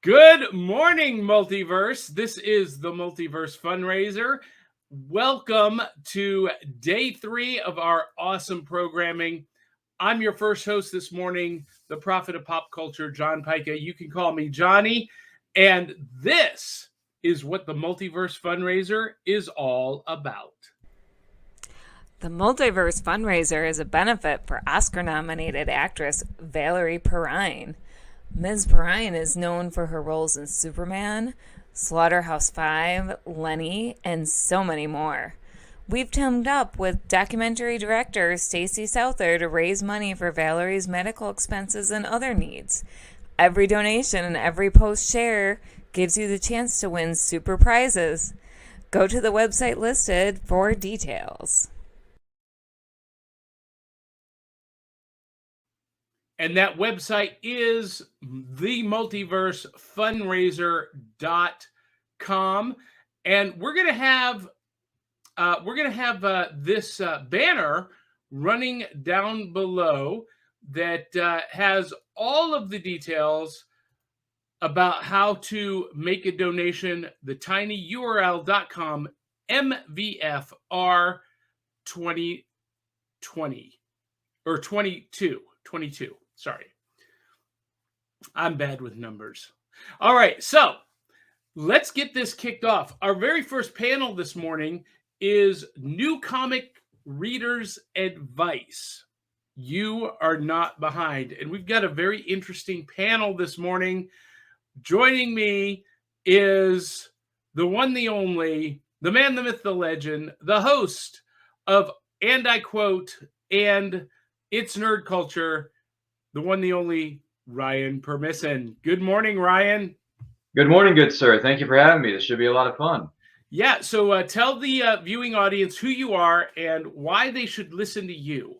Good morning, Multiverse. This is the Multiverse Fundraiser. Welcome to day 3 of our awesome programming. I'm your first host this morning, the prophet of pop culture, John Pyka. You can call me Johnny. And this is what the Multiverse Fundraiser is all about. The Multiverse Fundraiser is a benefit for Oscar-nominated actress Valerie Perrine. Ms. Perrine is known for her roles in Superman, Slaughterhouse-Five, Lenny, and so many more. We've teamed up with documentary director Stacey Souther to raise money for Valerie's medical expenses and other needs. Every donation and every post share gives you the chance to win super prizes. Go to the website listed for details. And that website is themultiversefundraiser.com. And we're going to have this banner running down below that has all of the details about how to make a donation. The tinyurl.com MVFR 2020 or 22. Sorry. I'm bad with numbers. All right, so let's get this kicked off. Our very first panel this morning is New Comic Readers Advice. You are not behind. And we've got a very interesting panel this morning. Joining me is the one, the only, the man, the myth, the legend, the host of, and I quote, and It's Nerd Culture, the one, the only, Ryan Permison. Good morning, Ryan. Good morning, good sir. Thank you for having me. This should be a lot of fun. Yeah, so tell the viewing audience who you are and why they should listen to you.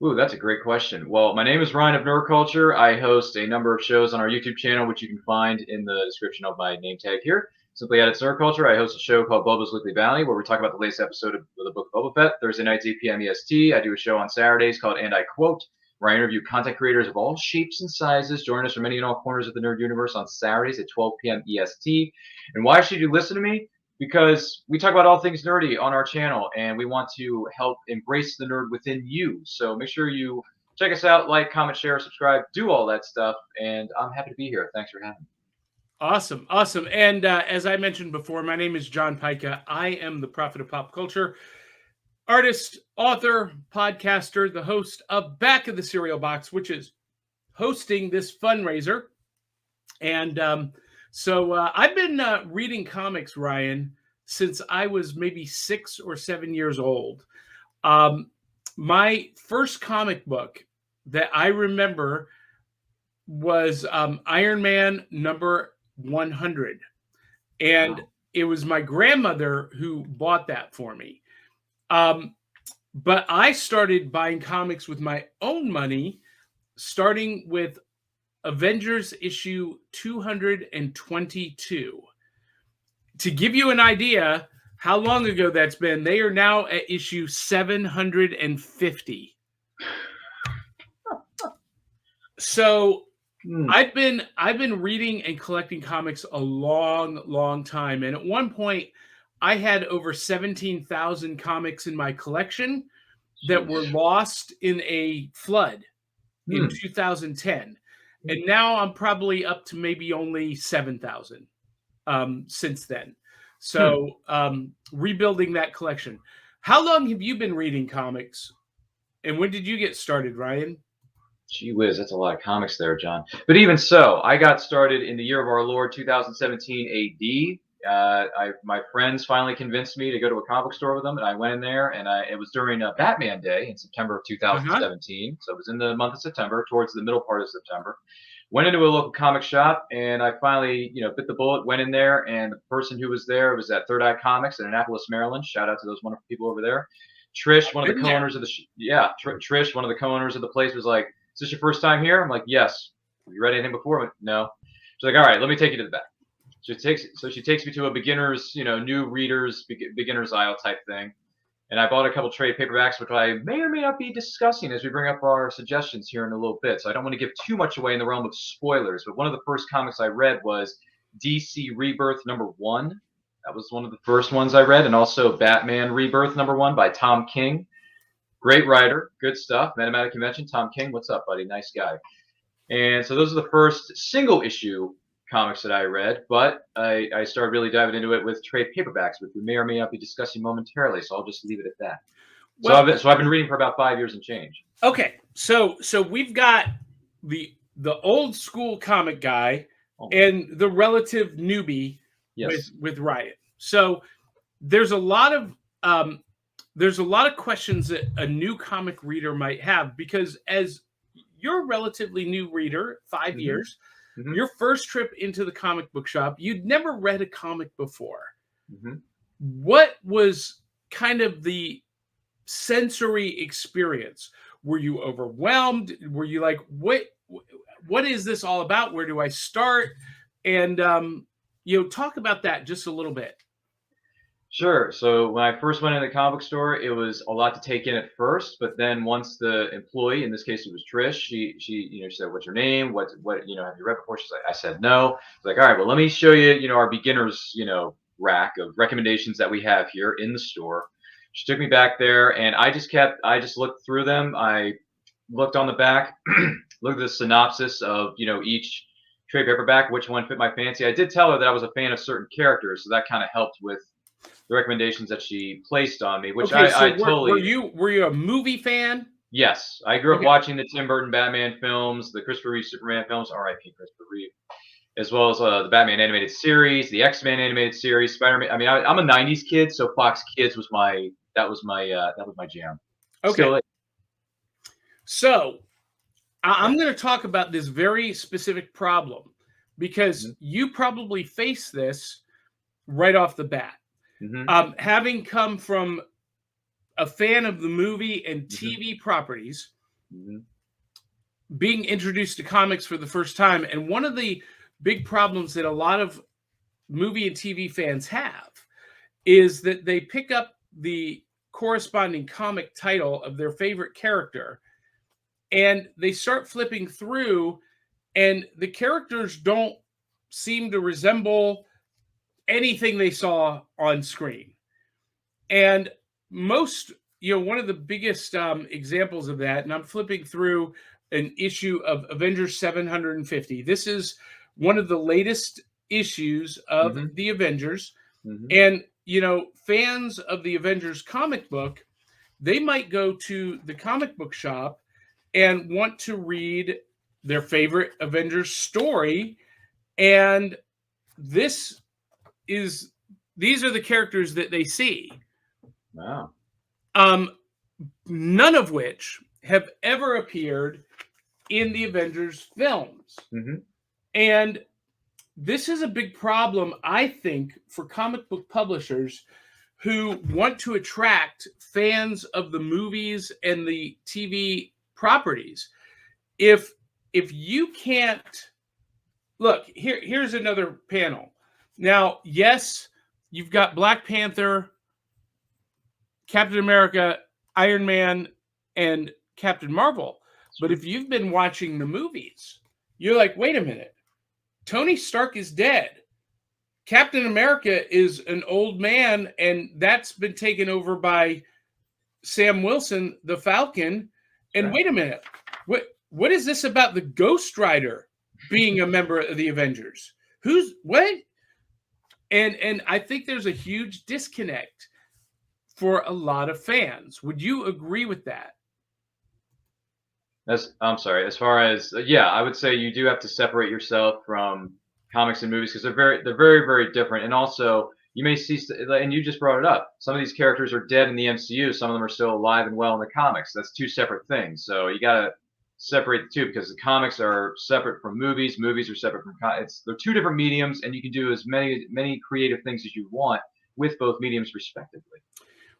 Ooh, that's a great question. Well, my name is Ryan of Nerd Culture. I host a number of shows on our YouTube channel, which you can find in the description of my name tag here. Simply at It's Nerd Culture, I host a show called Bubba's Weekly Bounty, where we talk about the latest episode of the book Boba Fett. Thursday nights, 8 p.m. EST. I do a show on Saturdays called And I Quote, where I interview content creators of all shapes and sizes. Join us from any and all corners of the nerd universe on Saturdays at 12 p.m. EST. And why should you listen to me? Because we talk about all things nerdy on our channel, and we want to help embrace the nerd within you. So make sure you check us out, like, comment, share, subscribe, do all that stuff, and I'm happy to be here. Thanks for having me. Awesome. And as I mentioned before, my name is John Pyka. I am the prophet of pop culture, artist, author, podcaster, the host of Back of the Cereal Box, which is hosting this fundraiser. And so I've been reading comics, Ryan, since I was maybe 6 or 7 years old. My first comic book that I remember was Iron Man number 100. And it was my grandmother who bought that for me. But I started buying comics with my own money, starting with Avengers issue 222. To give you an idea how long ago that's been, they are now at issue 750. So I've been reading and collecting comics a long time. And at one point, I had over 17,000 comics in my collection that were lost in a flood in 2010. And now I'm probably up to maybe only 7,000 since then. So rebuilding that collection. How long have you been reading comics? And when did you get started, Ryan? Gee whiz, that's a lot of comics there, John. But even so, I got started in the year of our Lord 2017 AD. My friends finally convinced me to go to a comic book store with them, and I went in there, and it was during Batman Day in September of 2017. So it was in the month of September, towards the middle part of September. Went into a local comic shop, and I finally, bit the bullet, went in there, and the person who was there was at Third Eye Comics in Annapolis, Maryland. Shout out to those wonderful people over there. Trish, one of the co-owners of the Trish, one of the co-owners of the place, was like, "Is this your first time here?" I'm like, "Yes." "Have you read anything before?" I'm like, "No." She's like, "All right, let me take you to the back." She takes me to a beginner's, new readers, beginner's aisle type thing. And I bought a couple trade paperbacks, which I may or may not be discussing as we bring up our suggestions here in a little bit. So I don't want to give too much away in the realm of spoilers. But one of the first comics I read was DC Rebirth #1. That was one of the first ones I read. And also Batman Rebirth #1 by Tom King. Great writer, good stuff. Met him at a convention. Tom King, what's up, buddy? Nice guy. And so those are the first single issue comics that I read, but I started really diving into it with trade paperbacks, which we may or may not be discussing momentarily. So I'll just leave it at that. Well, so I've been reading for about 5 years and change. Okay, so we've got the old school comic guy and the relative newbie with Riot. So there's a lot of questions that a new comic reader might have, because as you're a relatively new reader, 5 years, your first trip into the comic book shop, you'd never read a comic before. What was kind of the sensory experience? Were you overwhelmed? Were you like, what is this all about? Where do I start? And talk about that just a little bit. Sure. So when I first went in the comic book store, it was a lot to take in at first, but then once the employee, in this case it was Trish, she said, "What's your name? What have you read before?" She's like, I said no. Like, all right, well, let me show you, our beginners, rack of recommendations that we have here in the store. She took me back there, and I just looked through them. I looked on the back, looked at the synopsis of each trade paperback, which one fit my fancy. I did tell her that I was a fan of certain characters, so that kind of helped with the recommendations that she placed on me, which I totally. Were you a movie fan? Yes, I grew up watching the Tim Burton Batman films, the Christopher Reeve Superman films, R.I.P. Christopher Reeve, as well as the Batman animated series, the X-Men animated series, Spider-Man. I mean, I'm a '90s kid, so Fox Kids was my jam. Okay. So I'm going to talk about this very specific problem, because you probably face this right off the bat. Having come from a fan of the movie and TV properties, being introduced to comics for the first time, and one of the big problems that a lot of movie and TV fans have is that they pick up the corresponding comic title of their favorite character and they start flipping through, and the characters don't seem to resemble anything they saw on screen. And most, one of the biggest examples of that, and I'm flipping through an issue of Avengers 750. This is one of the latest issues of the Avengers. And, fans of the Avengers comic book, they might go to the comic book shop and want to read their favorite Avengers story. And these are the characters that they see. Wow. None of which have ever appeared in the Avengers films. And this is a big problem, I think, for comic book publishers who want to attract fans of the movies and the TV properties. If you can't look, here's another panel. Now, yes, you've got Black Panther, Captain America, Iron Man, and Captain Marvel. But if you've been watching the movies, you're like, wait a minute. Tony Stark is dead. Captain America is an old man, and that's been taken over by Sam Wilson, the Falcon. And wait a minute. What is this about the Ghost Rider being a member of the Avengers? Who's what? And I think there's a huge disconnect for a lot of fans. Would you agree with that? I'm sorry. As far as I would say you do have to separate yourself from comics and movies, because they're very, very different. And also, you may see, and you just brought it up, some of these characters are dead in the MCU. Some of them are still alive and well in the comics. That's two separate things. So you got to separate the two, because the comics are separate from movies. Movies are separate from they're two different mediums, and you can do as many creative things as you want with both mediums respectively.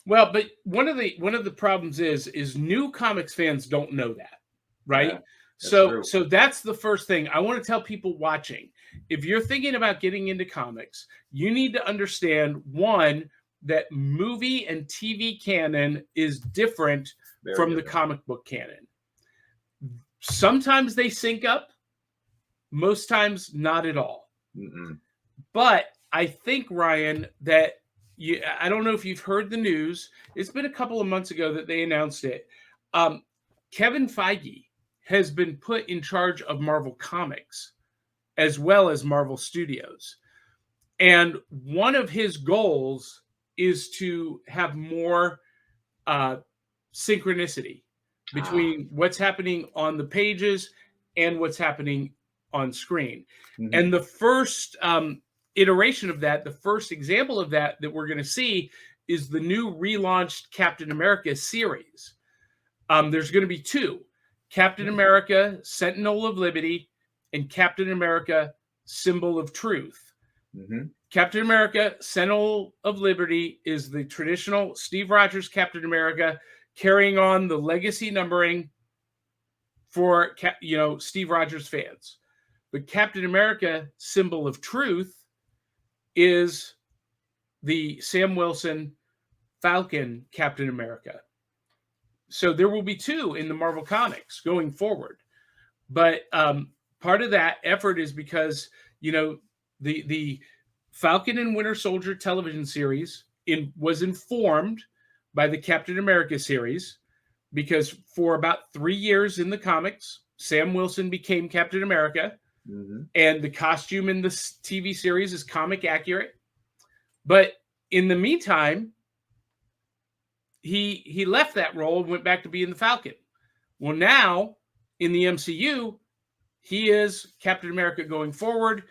Well, but one of the problems is new comics fans don't know that, right? Yeah, so that's the first thing I want to tell people watching. If you're thinking about getting into comics, you need to understand, one, that movie and TV canon is different from the comic book canon. Sometimes they sync up, most times not at all. But I think, Ryan, that I don't know if you've heard the news. It's been a couple of months ago that they announced it. Kevin Feige has been put in charge of Marvel Comics as well as Marvel Studios. And one of his goals is to have more synchronicity between what's happening on the pages and what's happening on screen. And the first iteration of that, the first example of that we're going to see is the new relaunched Captain America series. There's going to be two: Captain America, Sentinel of Liberty, and Captain America, Symbol of Truth. Captain America, Sentinel of Liberty is the traditional Steve Rogers Captain America, carrying on the legacy numbering for Steve Rogers fans. But Captain America, Symbol of Truth, is the Sam Wilson Falcon Captain America. So there will be two in the Marvel Comics going forward. But part of that effort is because, the Falcon and Winter Soldier television series was informed by the Captain America series, because for about 3 years in the comics, Sam Wilson became Captain America, and the costume in the TV series is comic accurate. But in the meantime, he left that role and went back to being the Falcon. Well, now in the MCU, he is Captain America going forward.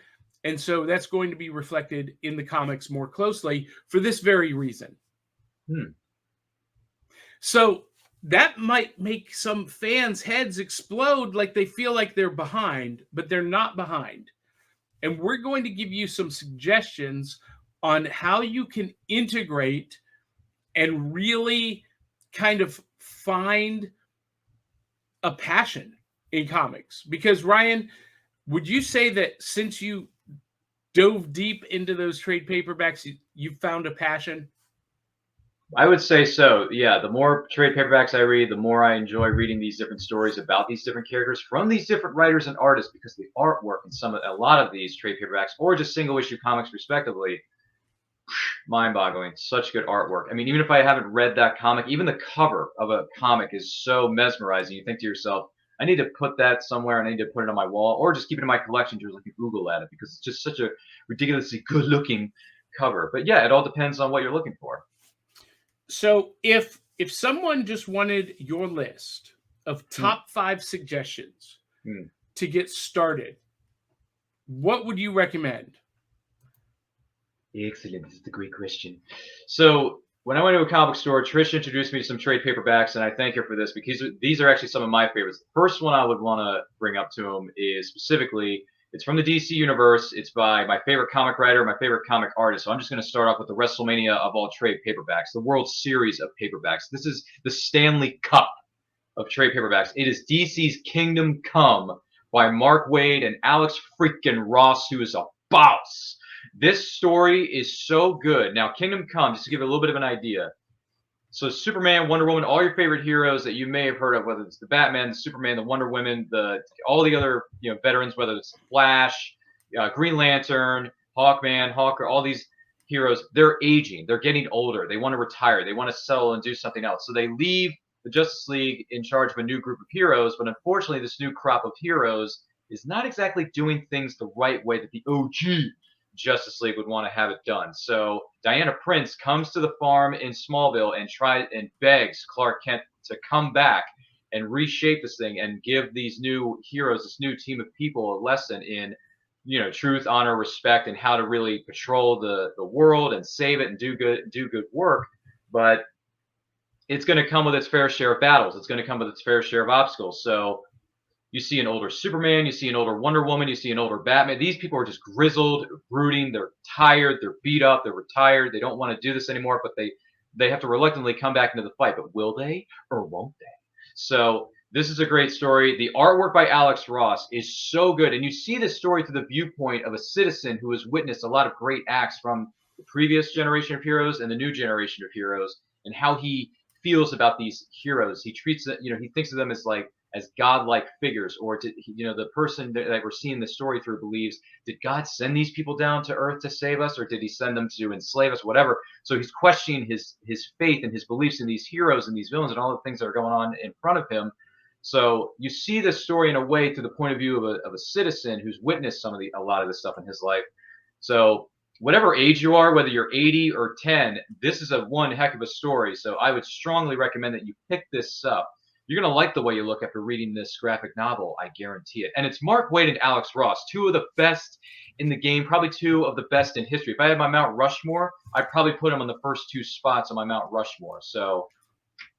And so that's going to be reflected in the comics more closely for this very reason. So that might make some fans' heads explode, like they feel like they're behind, but they're not behind. And we're going to give you some suggestions on how you can integrate and really kind of find a passion in comics. Because, Ryan, would you say that since you dove deep into those trade paperbacks, you found a passion? I would say so. Yeah, the more trade paperbacks I read, the more I enjoy reading these different stories about these different characters from these different writers and artists, because the artwork in a lot of these trade paperbacks, or just single issue comics respectively, mind-boggling. Such good artwork. I mean, even if I haven't read that comic, even the cover of a comic is so mesmerizing. You think to yourself, I need to put that somewhere, and I need to put it on my wall, or just keep it in my collection just like you Google at it, because it's just such a ridiculously good-looking cover. But yeah, it all depends on what you're looking for. So if someone just wanted your list of top 5 suggestions to get started, what would you recommend? Excellent. This is a great question. So when I went to a comic store, Trish introduced me to some trade paperbacks, and I thank her for this, because these are actually some of my favorites. The first one I would want to bring up to them is specifically, it's from the DC universe. It's by my favorite comic writer, my favorite comic artist. So I'm just going to start off with the WrestleMania of all trade paperbacks, the World Series of paperbacks. This is the Stanley Cup of trade paperbacks. It is DC's Kingdom Come by Mark Waid and Alex freaking Ross, who is a boss. This story is so good. Now, Kingdom Come, just to give you a little bit of an idea. So Superman, Wonder Woman, all your favorite heroes that you may have heard of, whether it's the Batman, the Superman, the Wonder Woman, all the other veterans, whether it's Flash, Green Lantern, Hawkman, Hawker, all these heroes, they're aging. They're getting older. They want to retire. They want to settle and do something else. So they leave the Justice League in charge of a new group of heroes. But unfortunately, this new crop of heroes is not exactly doing things the right way that the OG Justice League would want to have it done. So Diana Prince comes to the farm in Smallville and begs Clark Kent to come back and reshape this thing and give these new heroes, this new team of people, a lesson in, truth, honor, respect, and how to really patrol the world and save it and do good work. But it's going to come with its fair share of battles. It's going to come with its fair share of obstacles. So you see an older Superman, you see an older Wonder Woman, you see an older Batman. These people are just grizzled, brooding, they're tired, they're beat up, they're retired, they don't want to do this anymore, but they have to reluctantly come back into the fight. But will they or won't they? So this is a great story. The artwork by Alex Ross is so good, and you see this story through the viewpoint of a citizen who has witnessed a lot of great acts from the previous generation of heroes and the new generation of heroes, and how he feels about these heroes. He treats them, he thinks of them as like as godlike figures, or the person that we're seeing the story through believes, did God send these people down to Earth to save us, or did He send them to enslave us, whatever. So he's questioning his faith and his beliefs in these heroes and these villains and all the things that are going on in front of him. So you see this story in a way through the point of view of a citizen who's witnessed a lot of this stuff in his life. So whatever age you are, whether you're 80 or 10, this is one heck of a story. So I would strongly recommend that you pick this up. You're going to like the way you look after reading this graphic novel, I guarantee it. And it's Mark Waid and Alex Ross, two of the best in the game, probably two of the best in history. If I had my Mount Rushmore, I'd probably put them on the first two spots on my Mount Rushmore. So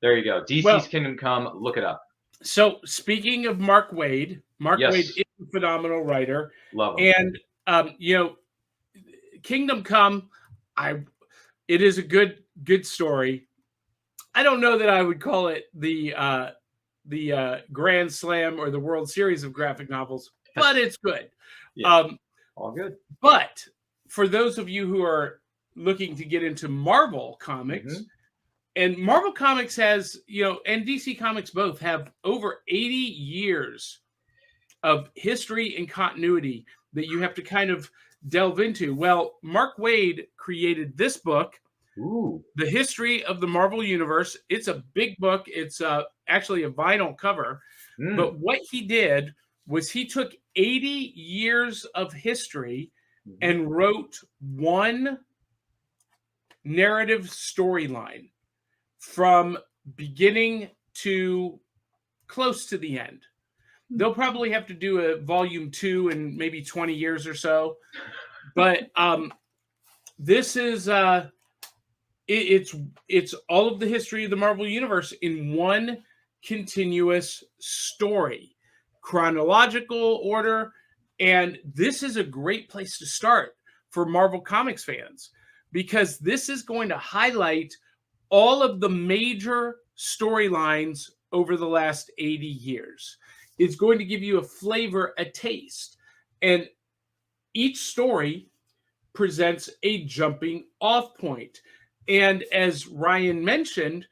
there you go. DC's Kingdom Come, look it up. So speaking of Mark Waid, Waid is a phenomenal writer. Love him. And, Kingdom Come, it is a good story. I don't know that I would call it the Grand Slam or the World Series of graphic novels, but it's good. Yeah, all good. But for those of you who are looking to get into Marvel Comics, and Marvel Comics has, and DC Comics both have over 80 years of history and continuity that you have to kind of delve into. Well, Mark Waid created this book, The History of the Marvel Universe. It's a big book. It's actually a vinyl cover. But what he did was he took 80 years of history and wrote one narrative storyline from beginning to close to the end. They'll probably have to do a volume 2 in maybe 20 years or so. But this is it's all of the history of the Marvel Universe in one continuous story, chronological order. And this is a great place to start for Marvel Comics fans, because this is going to highlight all of the major storylines over the last 80 years. It's going to give you a flavor, a taste. And each story presents a jumping off point. And as Ryan mentioned,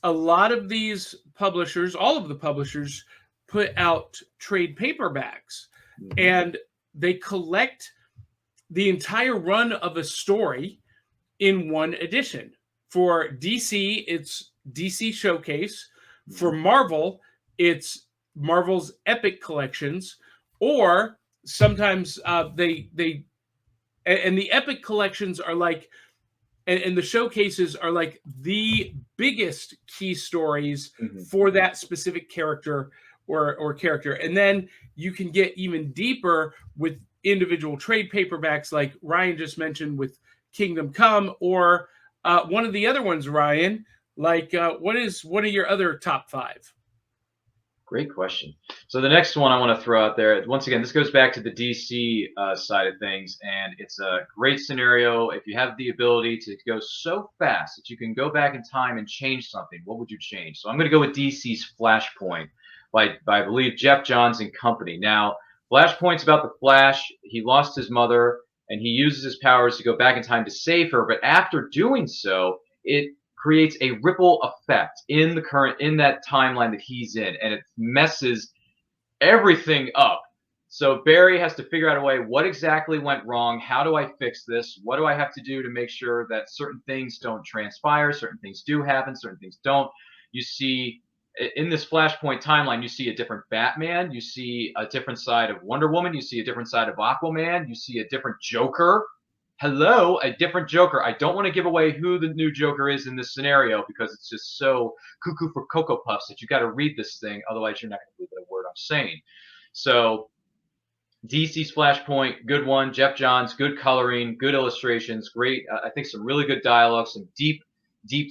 a lot of these publishers, all of the publishers, put out trade paperbacks. And they collect the entire run of a story in one edition. For DC, it's DC Showcase. For Marvel, it's Marvel's Epic Collections. Or sometimes and the Epic Collections are like, and the showcases are like the biggest key stories for that specific character or character. And then you can get even deeper with individual trade paperbacks, like Ryan just mentioned with Kingdom Come, or one of the other ones, Ryan, like what is one of your other top 5? Great question. So the next one I want to throw out there, once again, this goes back to the DC side of things, and it's a great scenario. If you have the ability to go so fast that you can go back in time and change something, what would you change? So I'm going to go with DC's Flashpoint by I believe, Jeff Johns and company. Now, Flashpoint's about the Flash. He lost his mother, and he uses his powers to go back in time to save her. But after doing so, it creates a ripple effect in that timeline that he's in, and it messes everything up. So Barry has to figure out a way, what exactly went wrong? How do I fix this? What do I have to do to make sure that certain things don't transpire, certain things do happen, certain things don't? You see, in this Flashpoint timeline, you see a different Batman, you see a different side of Wonder Woman, you see a different side of Aquaman, you see a different Joker. Hello, a different Joker. I don't want to give away who the new Joker is in this scenario, because it's just so cuckoo for Cocoa Puffs that you got to read this thing. Otherwise, you're not going to believe a word I'm saying. So DC's Flashpoint, good one. Jeff Johns, good coloring, good illustrations, great. I think some really good dialogue, some deep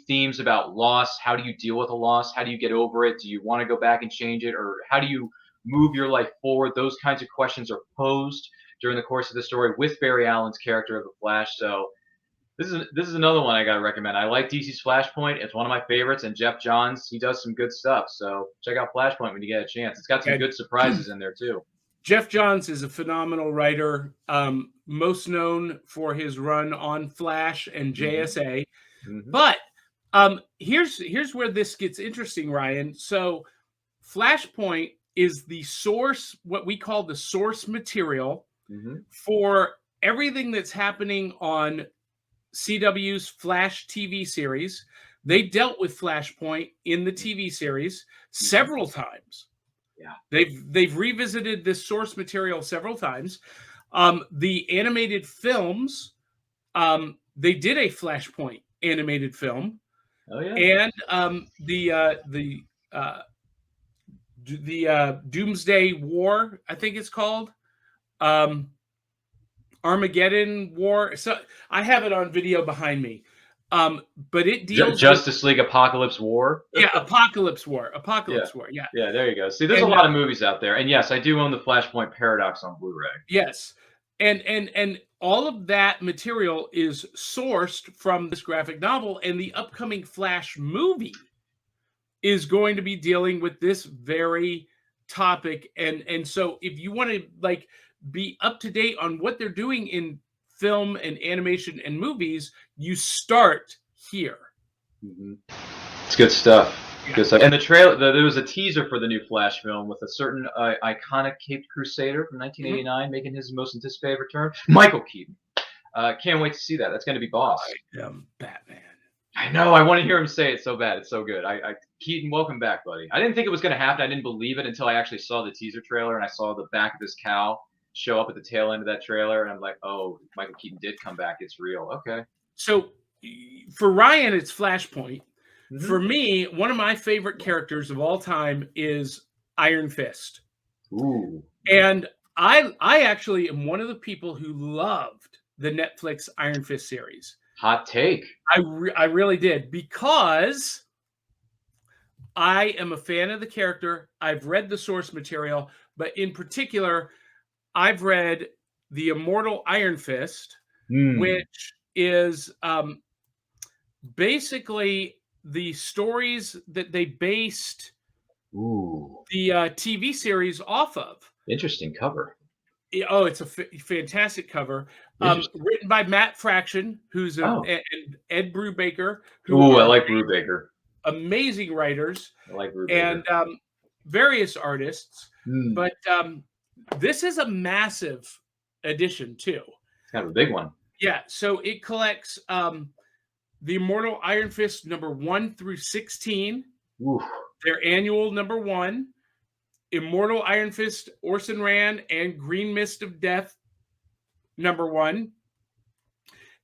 themes about loss. How do you deal with a loss? How do you get over it? Do you want to go back and change it? Or how do you move your life forward? Those kinds of questions are posed during the course of the story with Barry Allen's character of the Flash. So this is another one I gotta recommend. I like DC's Flashpoint. It's one of my favorites, and Jeff Johns, he does some good stuff. So check out Flashpoint when you get a chance. It's got some good surprises in there too. Jeff Johns is a phenomenal writer, most known for his run on Flash and JSA. But here's where this gets interesting, Ryan. So Flashpoint is the source, what we call the source material for everything that's happening on CW's Flash TV series. They dealt with Flashpoint in the TV series several times. Yeah, they've revisited this source material several times. The animated films, they did a Flashpoint animated film. Oh yeah, and the Doomsday War, I think it's called. Armageddon War. So I have it on video behind me. But it deals Justice League Apocalypse War. Yeah, Apocalypse War. Apocalypse War. Yeah. Yeah, there you go. See, there's a lot of movies out there. And yes, I do own the Flashpoint Paradox on Blu-ray. Yes. And all of that material is sourced from this graphic novel, and the upcoming Flash movie is going to be dealing with this very topic. And so if you want to like be up to date on what they're doing in film and animation and movies, you start here. It's good stuff. Yeah. Good stuff. And the trailer, there was a teaser for the new Flash film with a certain iconic Caped Crusader from 1989 making his most anticipated return, Michael Keaton. Can't wait to see that. That's going to be boss. I am Batman. I know. I want to hear him say it so bad. It's so good. Keaton, welcome back, buddy. I didn't think it was going to happen. I didn't believe it until I actually saw the teaser trailer and I saw the back of this cow show up at the tail end of that trailer, and I'm like, oh, Michael Keaton did come back. It's real. Okay. So for Ryan, it's Flashpoint. For me, one of my favorite characters of all time is Iron Fist. Ooh. And I actually am one of the people who loved the Netflix Iron Fist series. Hot take. I really did, because I am a fan of the character. I've read the source material, but in particular, I've read The Immortal Iron Fist, which is basically the stories that they based the TV series off of. Interesting cover. Oh, it's a fantastic cover. Written by Matt Fraction, who's and Ed Brubaker. I like Brubaker. Amazing writers. I like Brubaker. And various artists. But this is a massive edition, too. It's kind of a big one. Yeah, so it collects the Immortal Iron Fist number 1 through 16. Oof. Their annual number 1. Immortal Iron Fist, Orson Rand, and Green Mist of Death, number 1.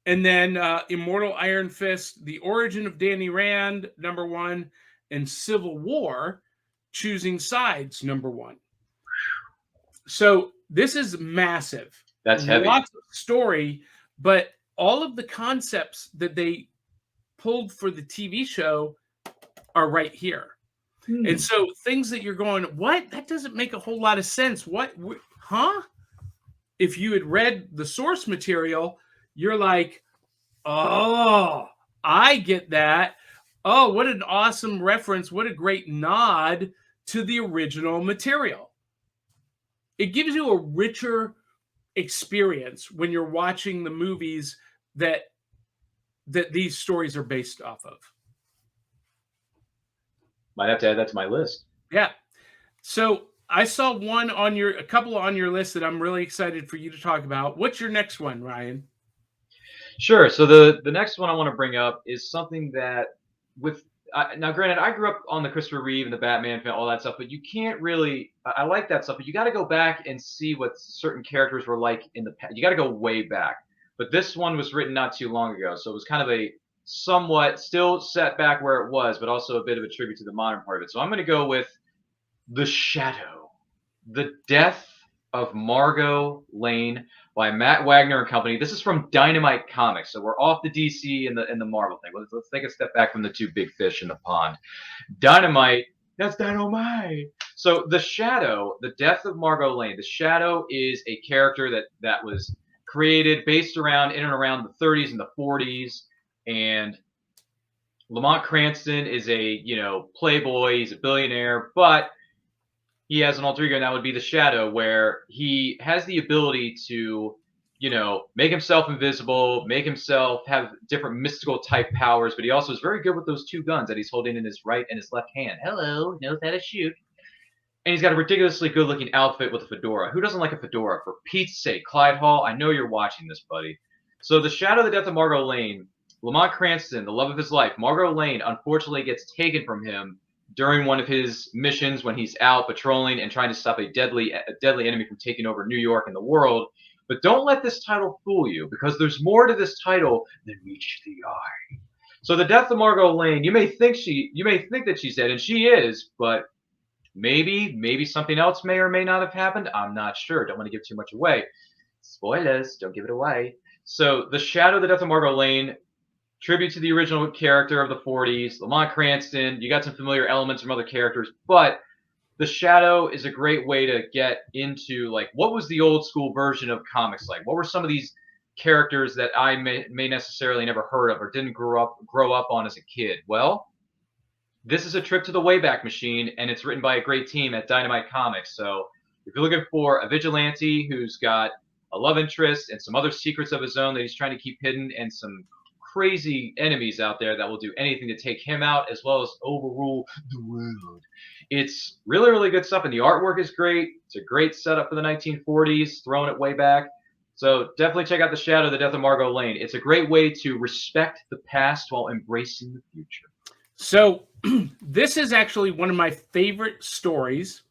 And then Immortal Iron Fist, The Origin of Danny Rand, number 1. And Civil War, Choosing Sides, number 1. So this is massive. That's heavy. Lots of story, but all of the concepts that they pulled for the TV show are right here. And so things that you're going, what? That doesn't make a whole lot of sense. What? Huh? If you had read the source material, you're like, oh, I get that. Oh, what an awesome reference. What a great nod to the original material. It gives you a richer experience when you're watching the movies that these stories are based off of. Might have to add that to my list. Yeah. So I saw a couple on your list that I'm really excited for you to talk about. What's your next one, Ryan? Sure. So the next one I want to bring up is something that now, granted, I grew up on the Christopher Reeve and the Batman film, all that stuff, but you can't really. I like that stuff, but you got to go back and see what certain characters were like in the past. You got to go way back. But this one was written not too long ago, so it was kind of a somewhat still set back where it was, but also a bit of a tribute to the modern part of it. So I'm going to go with The Shadow, The Death of Margot Lane by Matt Wagner and Company. This is from Dynamite Comics, so we're off the DC and the Marvel thing. Let's take a step back from the two big fish in the pond. Dynamite, that's dynamite. So The Shadow, The Death of Margot Lane. The Shadow is a character that was created based around in and around the 30s and the 40s. And Lamont Cranston is a, playboy, he's a billionaire, but he has an alter ego, and that would be the Shadow, where he has the ability to, make himself invisible, make himself have different mystical type powers, but he also is very good with those two guns that he's holding in his right and his left hand. Hello, knows how to shoot. And he's got a ridiculously good-looking outfit with a fedora. Who doesn't like a fedora? For Pete's sake, Clyde Hall, I know you're watching this, buddy. So the Shadow, the Death of Margot Lane, Lamont Cranston, the love of his life, Margot Lane, unfortunately gets taken from him during one of his missions when he's out patrolling and trying to stop a deadly enemy from taking over New York and the world. But don't let this title fool you, because there's more to this title than meets the eye. So the Death of Margot Lane, you may think that she's dead, and she is, but maybe something else may or may not have happened. I'm not sure. Don't want to give too much away. Spoilers, don't give it away. So the Shadow, the Death of Margot Lane, tribute to the original character of the 40s, Lamont Cranston. You got some familiar elements from other characters, but the Shadow is a great way to get into, like, what was the old school version of comics like? What were some of these characters that I may necessarily never heard of or didn't grow up on as a kid? Well, this is a trip to the Wayback Machine, and it's written by a great team at Dynamite Comics. So if you're looking for a vigilante who's got a love interest and some other secrets of his own that he's trying to keep hidden, and some crazy enemies out there that will do anything to take him out as well as overrule the world, it's really, really good stuff. And the artwork is great. It's a great setup for the 1940s, throwing it way back. So definitely check out The Shadow, the Death of Margot Lane. It's a great way to respect the past while embracing the future. So this is actually one of my favorite stories.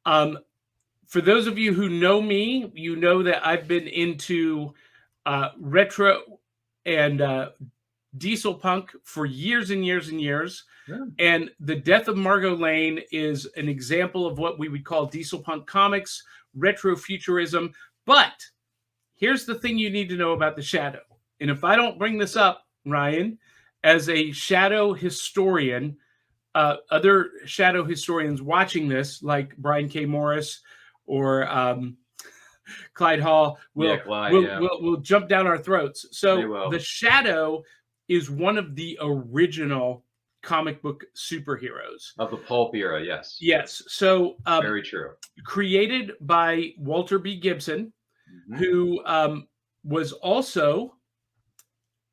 For those of you who know me, you know that I've been into retro and diesel punk for years and years and years. Yeah. And the Death of Margot Lane is an example of what we would call diesel punk comics, retro futurism. But here's the thing you need to know about the Shadow. And if I don't bring this up, Ryan, as a Shadow historian, other Shadow historians watching this, like Brian K. Morris or Clyde Hall, will jump down our throats. So the Shadow is one of the original comic book superheroes of the pulp era. Yes. So very true. Created by Walter B. Gibson, who was also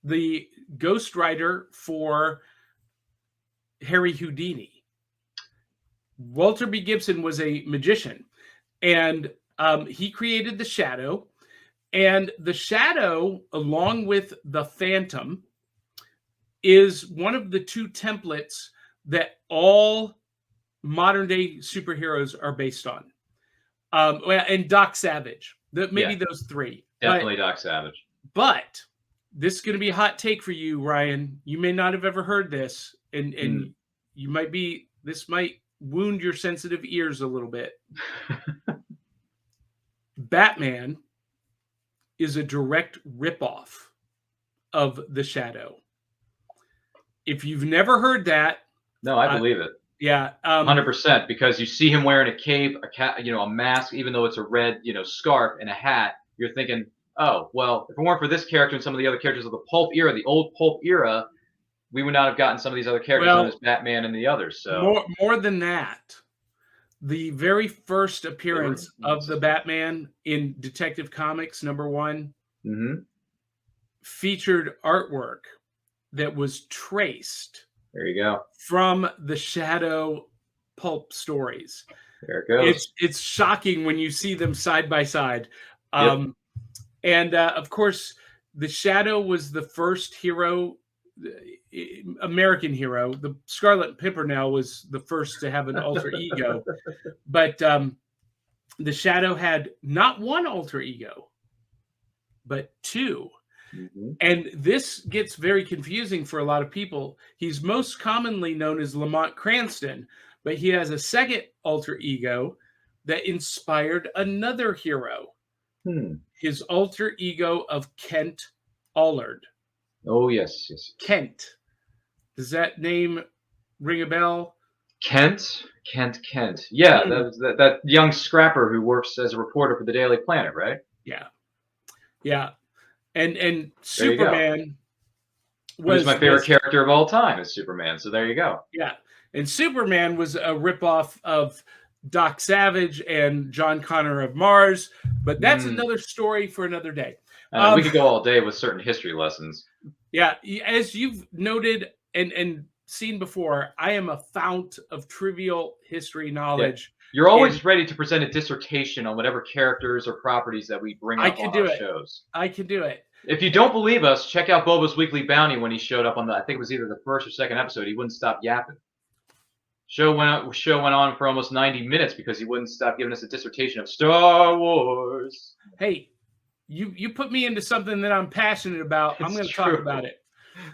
the ghostwriter for Harry Houdini. Walter B. Gibson was a magician, and he created the Shadow. And the Shadow, along with the Phantom, is one of the two templates that all modern day superheroes are based on. And Doc Savage, those three. Definitely Doc Savage. But this is going to be a hot take for you, Ryan. You may not have ever heard this, and this might wound your sensitive ears a little bit. Batman is a direct ripoff of the Shadow. If you've never heard that, no, I believe it. Yeah, 100%. Because you see him wearing a cape, a mask, even though it's a red, scarf and a hat. You're thinking, oh, well, if it weren't for this character and some of the other characters of the pulp era, the old pulp era, we would not have gotten some of these other characters, known as Batman and the others. So more than that, the very first appearance of the Batman in Detective Comics #1 featured artwork that was traced. There you go. From the Shadow pulp stories. There it goes. It's shocking when you see them side by side. And of course, the Shadow was the first hero, American hero. The Scarlet Pimpernel was the first to have an alter ego. But the Shadow had not one alter ego, but two. And this gets very confusing for a lot of people. He's most commonly known as Lamont Cranston, but he has a second alter ego that inspired another hero. His alter ego of Kent Allard. Oh, yes. Kent. Does that name ring a bell? Kent. Yeah, that young scrapper who works as a reporter for the Daily Planet, right? Yeah. And Superman was my favorite character of all time is Superman. So there you go. Yeah. And Superman was a ripoff of Doc Savage and John Connor of Mars, but that's another story for another day. We could go all day with certain history lessons. Yeah, as you've noted and seen before, I am a fount of trivial history knowledge. Yeah. You're always ready to present a dissertation on whatever characters or properties that we bring up on our shows. I can do it. If you don't believe us, check out Boba's Weekly Bounty when he showed up on I think it was either the first or second episode. He wouldn't stop yapping. Show went on for almost 90 minutes because he wouldn't stop giving us a dissertation of Star Wars. Hey, you put me into something that I'm passionate about. I'm going to talk about it.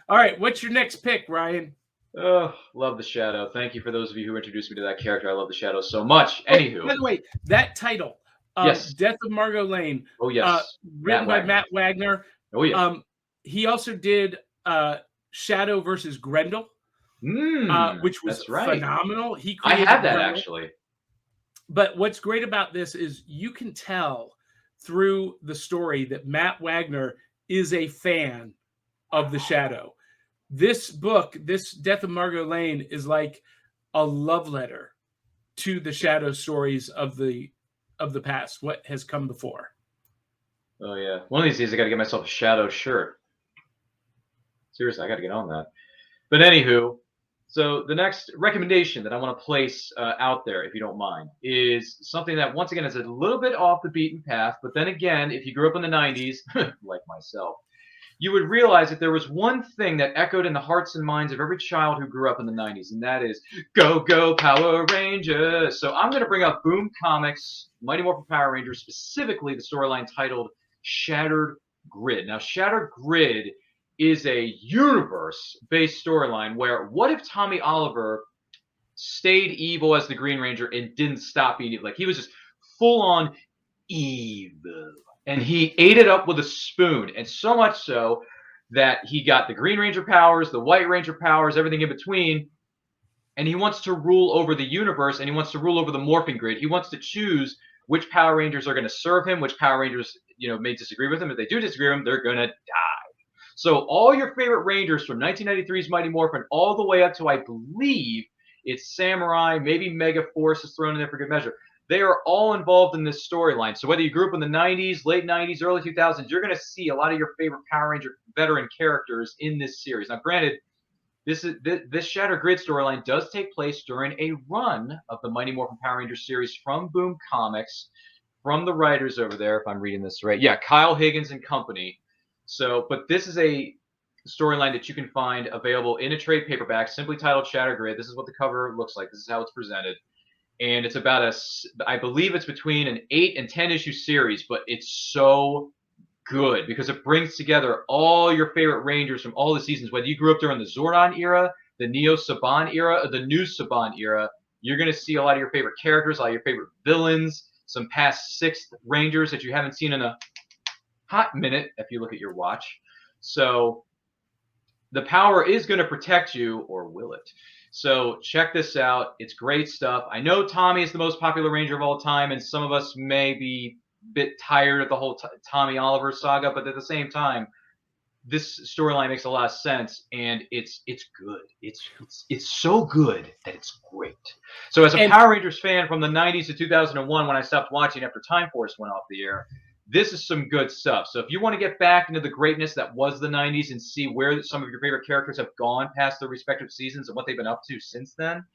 All right, what's your next pick, Ryan? Oh, love the Shadow. Thank you for those of you who introduced me to that character. I love the Shadow so much. Anywho. By the way, that title, yes. Death of Margot Lane. Oh, yes. Written by Matt Wagner. Oh, yeah. He also did Shadow versus Grendel. Which was phenomenal. I have that actually. But what's great about this is you can tell through the story that Matt Wagner is a fan of the Shadow. This book, this Death of Margot Lane, is like a love letter to the Shadow stories of the past, what has come before. Oh yeah. One of these days I gotta get myself a Shadow shirt. Seriously, I gotta get on that. But anywho, so the next recommendation that I want to place out there, if you don't mind, is something that, once again, is a little bit off the beaten path. But then again, if you grew up in the 90s, like myself, you would realize that there was one thing that echoed in the hearts and minds of every child who grew up in the 90s, and that is, go, go, Power Rangers. So I'm going to bring up Boom Comics, Mighty Morphin Power Rangers, specifically the storyline titled Shattered Grid. Now, Shattered Grid is a universe-based storyline where what if Tommy Oliver stayed evil as the Green Ranger and didn't stop being evil? Like, he was just full-on evil. And he ate it up with a spoon. And so much so that he got the Green Ranger powers, the White Ranger powers, everything in between. And he wants to rule over the universe, and he wants to rule over the morphing grid. He wants to choose which Power Rangers are going to serve him, which Power Rangers, may disagree with him. If they do disagree with him, they're going to die. So all your favorite Rangers from 1993's Mighty Morphin all the way up to, I believe, it's Samurai, maybe Mega Force is thrown in there for good measure. They are all involved in this storyline. So whether you grew up in the 90s, late 90s, early 2000s, you're going to see a lot of your favorite Power Ranger veteran characters in this series. Now, granted, this Shattered Grid storyline does take place during a run of the Mighty Morphin Power Rangers series from Boom Comics, from the writers over there, if I'm reading this right. Yeah, Kyle Higgins and company. So, but this is a storyline that you can find available in a trade paperback, simply titled Shattered Grid. This is what the cover looks like. This is how it's presented. And it's about I believe it's between an 8 and 10 issue series, but it's so good because it brings together all your favorite Rangers from all the seasons. Whether you grew up during the Zordon era, the Neo Saban era, or the new Saban era, you're going to see a lot of your favorite characters, a lot of your favorite villains, some past 6th Rangers that you haven't seen in a hot minute if you look at your watch. So the power is going to protect you, or will it? So check this out. It's great stuff. I know Tommy is the most popular Ranger of all time, and some of us may be a bit tired of the whole Tommy Oliver saga, but at the same time, this storyline makes a lot of sense, and it's good. It's so good that it's great. So as a Power Rangers fan from the 90s to 2001, when I stopped watching after Time Force went off the air, this is some good stuff. So if you want to get back into the greatness that was the 90s and see where some of your favorite characters have gone past their respective seasons and what they've been up to since then,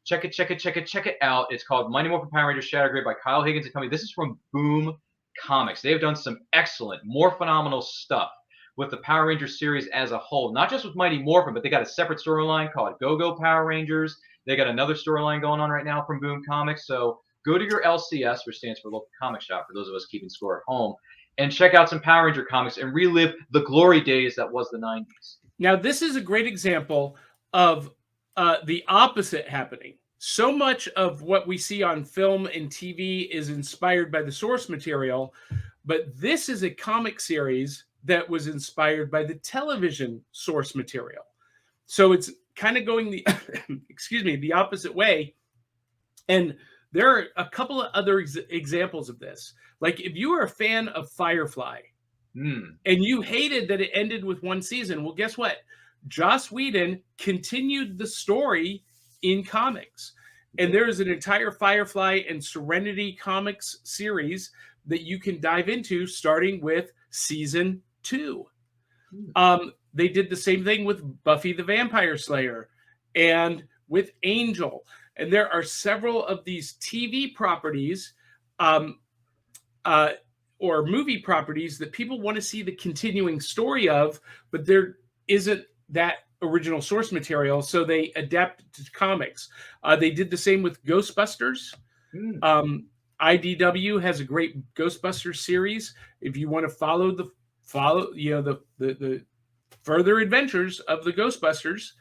check it out. It's called Mighty Morphin Power Rangers Shattered Grid by Kyle Higgins and company. This is from Boom Comics. They've done some excellent, more phenomenal stuff with the Power Rangers series as a whole. Not just with Mighty Morphin, but they got a separate storyline called Go-Go Power Rangers. They got another storyline going on right now from Boom Comics. So go to your LCS, which stands for local comic shop, for those of us keeping score at home, and check out some Power Ranger comics and relive the glory days that was the 90s. Now, this is a great example of the opposite happening. So much of what we see on film and TV is inspired by the source material, but this is a comic series that was inspired by the television source material. So it's kind of going the the opposite way. And there are a couple of other examples of this. Like if you were a fan of Firefly and you hated that it ended with one season, well, guess what? Joss Whedon continued the story in comics. And there is an entire Firefly and Serenity Comics series that you can dive into starting with season 2. They did the same thing with Buffy the Vampire Slayer and with Angel. And there are several of these TV properties or movie properties that people want to see the continuing story of, but there isn't that original source material, so they adapt to comics. They did the same with Ghostbusters. IDW has a great Ghostbusters series. If you want to follow the further adventures of the Ghostbusters,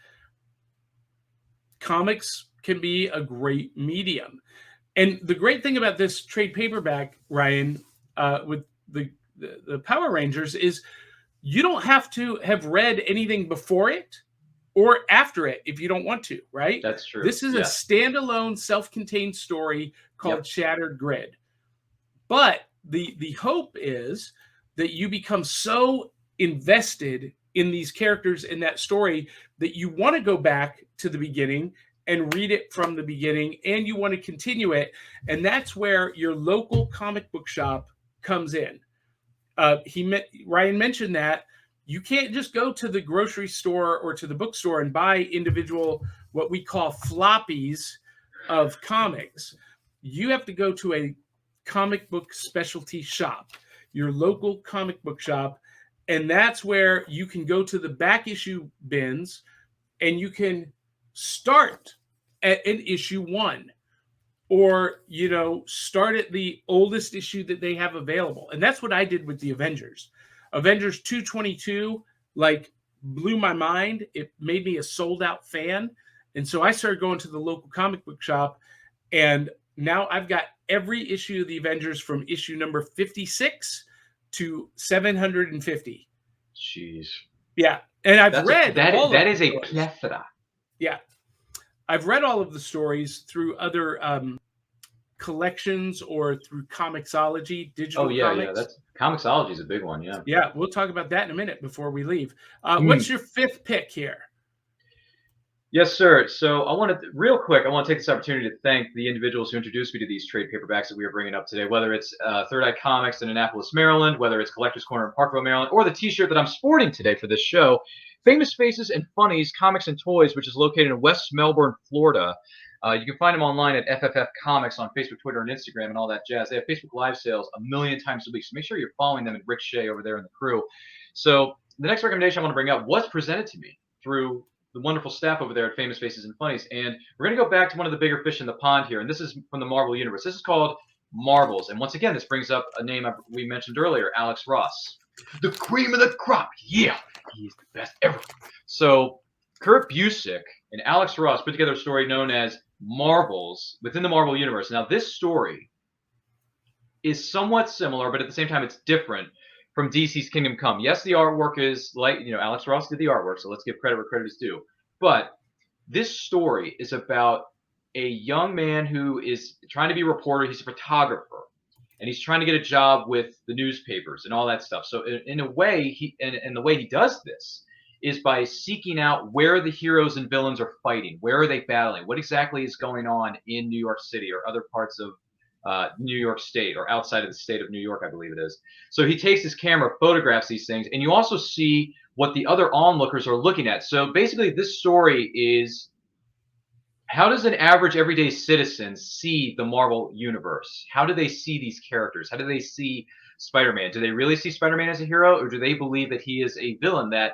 comics can be a great medium. And the great thing about this trade paperback, Ryan, with the Power Rangers, is you don't have to have read anything before it or after it if you don't want to, right? That's true. This is a standalone, self-contained story called Shattered Grid. But the hope is that you become so invested in these characters in that story that you want to go back to the beginning and read it from the beginning, and you want to continue it. And that's where your local comic book shop comes in. Ryan mentioned that you can't just go to the grocery store or to the bookstore and buy individual, what we call floppies of comics. You have to go to a comic book specialty shop, your local comic book shop. And that's where you can go to the back issue bins and you can start at an issue 1 or, start at the oldest issue that they have available. And that's what I did with the Avengers. Avengers 222, blew my mind. It made me a sold out fan. And so I started going to the local comic book shop, and now I've got every issue of the Avengers from issue number 56 to 750. Jeez. Yeah. And I've read that is a plethora. Yeah. I've read all of the stories through other collections or through Comixology, digital comics. That's Comixology is a big one, yeah. Yeah, we'll talk about that in a minute before we leave. What's your 5th pick here? Yes, sir. So I want to take this opportunity to thank the individuals who introduced me to these trade paperbacks that we are bringing up today, whether it's Third Eye Comics in Annapolis, Maryland, whether it's Collector's Corner in Parkville, Maryland, or the t-shirt that I'm sporting today for this show, Famous Faces and Funnies, Comics and Toys, which is located in West Melbourne, Florida. You can find them online at FFF Comics on Facebook, Twitter, and Instagram and all that jazz. They have Facebook Live sales 1,000,000 times a week, so make sure you're following them and Rick Shea over there in the crew. So the next recommendation I want to bring up was presented to me through the wonderful staff over there at Famous Faces and Funnies, and we're going to go back to one of the bigger fish in the pond here, and this is from the Marvel Universe. This is called Marvels, and once again, this brings up a name we mentioned earlier, Alex Ross. The cream of the crop, yeah, he's the best ever. So Kurt Busiek and Alex Ross put together a story known as Marvels within the Marvel Universe. Now, this story is somewhat similar, but at the same time, it's different from DC's Kingdom Come. Yes, the artwork is Alex Ross did the artwork, so let's give credit where credit is due. But this story is about a young man who is trying to be a reporter. He's a photographer, and he's trying to get a job with the newspapers and all that stuff. So in a way, the way he does this is by seeking out where the heroes and villains are fighting. Where are they battling? What exactly is going on in New York City or other parts of New York State or outside of the state of New York, I believe it is. So he takes his camera, photographs these things, and you also see what the other onlookers are looking at. So basically this story is, how does an average everyday citizen see the Marvel Universe? How do they see these characters? How do they see Spider-Man? Do they really see Spider-Man as a hero, or do they believe that he is a villain that,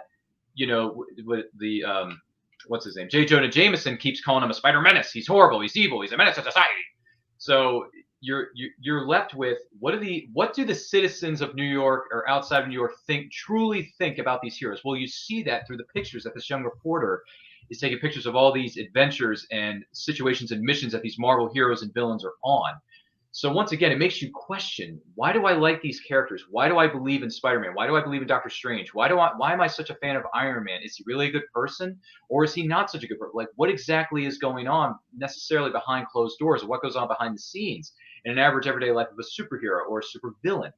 what's his name? J. Jonah Jameson keeps calling him a Spider-Menace. He's horrible. He's evil. He's a menace to society. So you're left with, what do the citizens of New York or outside of New York truly think about these heroes? Well, you see that through the pictures that this young reporter is taking pictures of all these adventures and situations and missions that these Marvel heroes and villains are on. So once again, it makes you question, why do I like these characters? Why do I believe in Spider-Man? Why do I believe in Doctor Strange? Why am I such a fan of Iron Man? Is he really a good person, or is he not such a good person? Like, what exactly is going on necessarily behind closed doors, or what goes on behind the scenes? in an average everyday life of a superhero or a supervillain.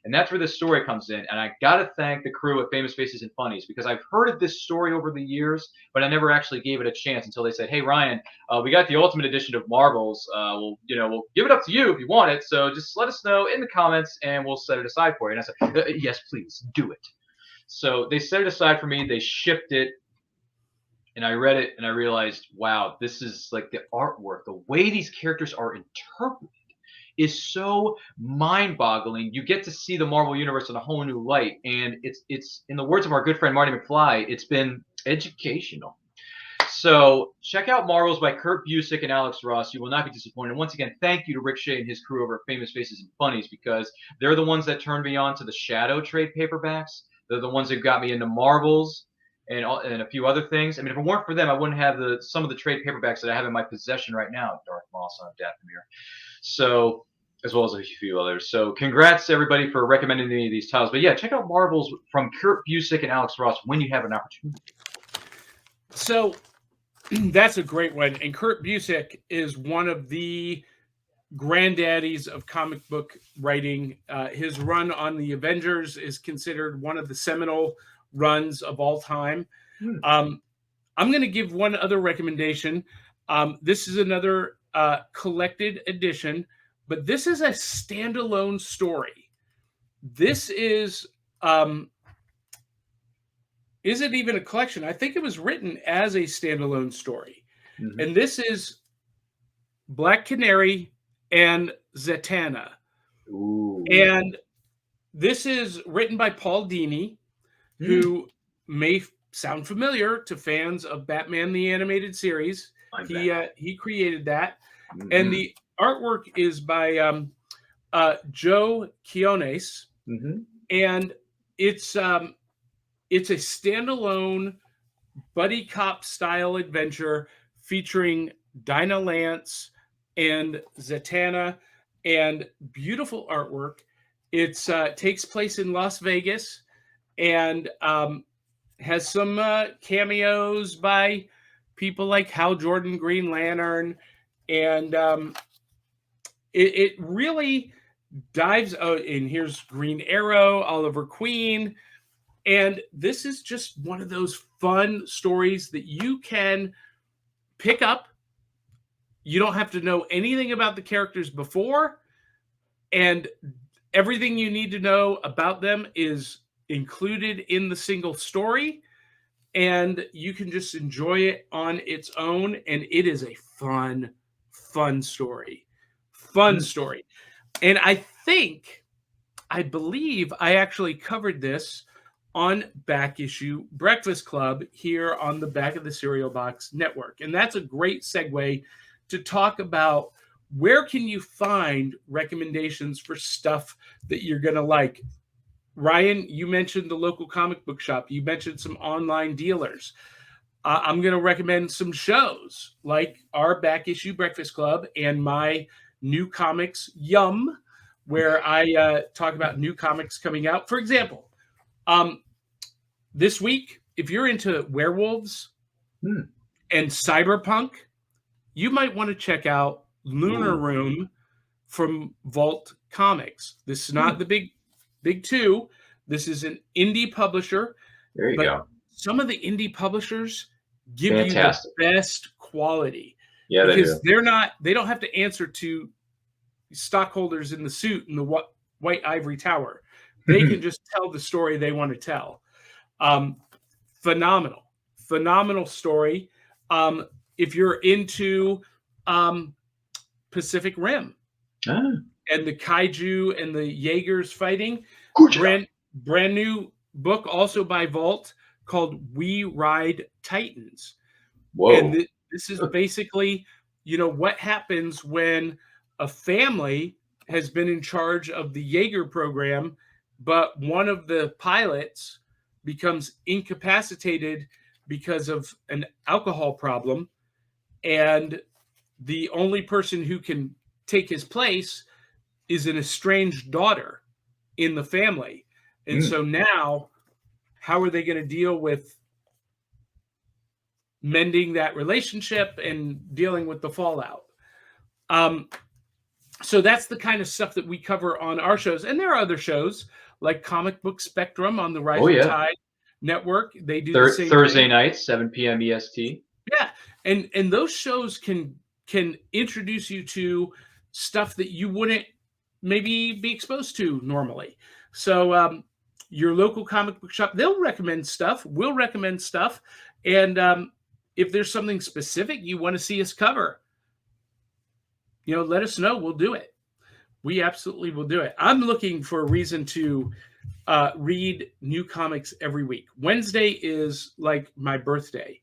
And that's where this story comes in. And I got to thank the crew at Famous Faces and Funnies, because I've heard of this story over the years, but I never actually gave it a chance until they said, hey, Ryan, we got the Ultimate Edition of Marvels. We'll give it up to you if you want it. So just let us know in the comments and we'll set it aside for you. And I said, yes, please do it. So they set it aside for me. They shipped it. And I read it and I realized, wow, this is like the artwork, the way these characters are interpreted is so mind-boggling. You get to see the Marvel Universe in a whole new light. And it's in the words of our good friend Marty McFly, it's been educational. So check out Marvels by Kurt Busiek and Alex Ross. You will not be disappointed. And once again, thank you to Rick Shea and his crew over at Famous Faces and Funnies, because they're the ones that turned me on to the Shadow trade paperbacks. They're the ones that got me into Marvels and a few other things. I mean, if it weren't for them, I wouldn't have some of the trade paperbacks that I have in my possession right now, Dark Moss on Dathomir. So, as well as a few others. So congrats to everybody for recommending me these titles. But yeah, check out Marvels from Kurt Busiek and Alex Ross when you have an opportunity. So that's a great one. And Kurt Busiek is one of the granddaddies of comic book writing. His run on the Avengers is considered one of the seminal runs of all time. I'm going to give one other recommendation. This is another collected edition, but this is a standalone story. This is it even a collection? I think it was written as a standalone story. Mm-hmm. And this is Black Canary and Zatanna. Ooh. And this is written by Paul Dini, who may sound familiar to fans of Batman the Animated Series. He created that. Mm-hmm. And the artwork is by Joe Quiones. Mm-hmm. And it's a standalone buddy cop style adventure featuring Dinah Lance and Zatanna, and beautiful artwork. It takes place in Las Vegas and has some cameos by people like Hal Jordan, Green Lantern, and it really dives out. And here's Green Arrow, Oliver Queen. And this is just one of those fun stories that you can pick up. You don't have to know anything about the characters before, and everything you need to know about them is included in the single story, and you can just enjoy it on its own. And it is a fun story. Fun story. And I believe I actually covered this on Back Issue Breakfast Club here on the Back of the Cereal Box Network. And that's a great segue to talk about where can you find recommendations for stuff that you're going to like. Ryan, you mentioned the local comic book shop. You mentioned some online dealers. I'm going to recommend some shows like our Back Issue Breakfast Club and my New Comics Yum, where I talk about new comics coming out. For example, this week, if you're into werewolves and cyberpunk, you might want to check out Lunar Room from Vault Comics. This is not the big two. This is an indie publisher. There you go. Some of the indie publishers give you the best quality. Yeah, because they don't have to answer to stockholders in the suit in the white ivory tower. They can just tell the story they want to tell. Phenomenal story. If you're into Pacific Rim and the kaiju and the Jaegers fighting, brand new book also by Vault called We Ride Titans. Whoa. And this is basically, what happens when a family has been in charge of the Jaeger program, but one of the pilots becomes incapacitated because of an alcohol problem, and the only person who can take his place is an estranged daughter in the family. And so now, how are they going to deal with mending that relationship and dealing with the fallout? So that's the kind of stuff that we cover on our shows. And there are other shows like Comic Book Spectrum on the Rising Tide Network. They do the same Thursday thing. nights, 7 p.m. EST. Yeah. And those shows can introduce you to stuff that you wouldn't maybe be exposed to normally. So your local comic book shop, they'll recommend stuff. We'll recommend stuff. And if there's something specific you want to see us cover, let us know. We'll do it. We absolutely will do it. I'm looking for a reason to read new comics every week. Wednesday is like my birthday.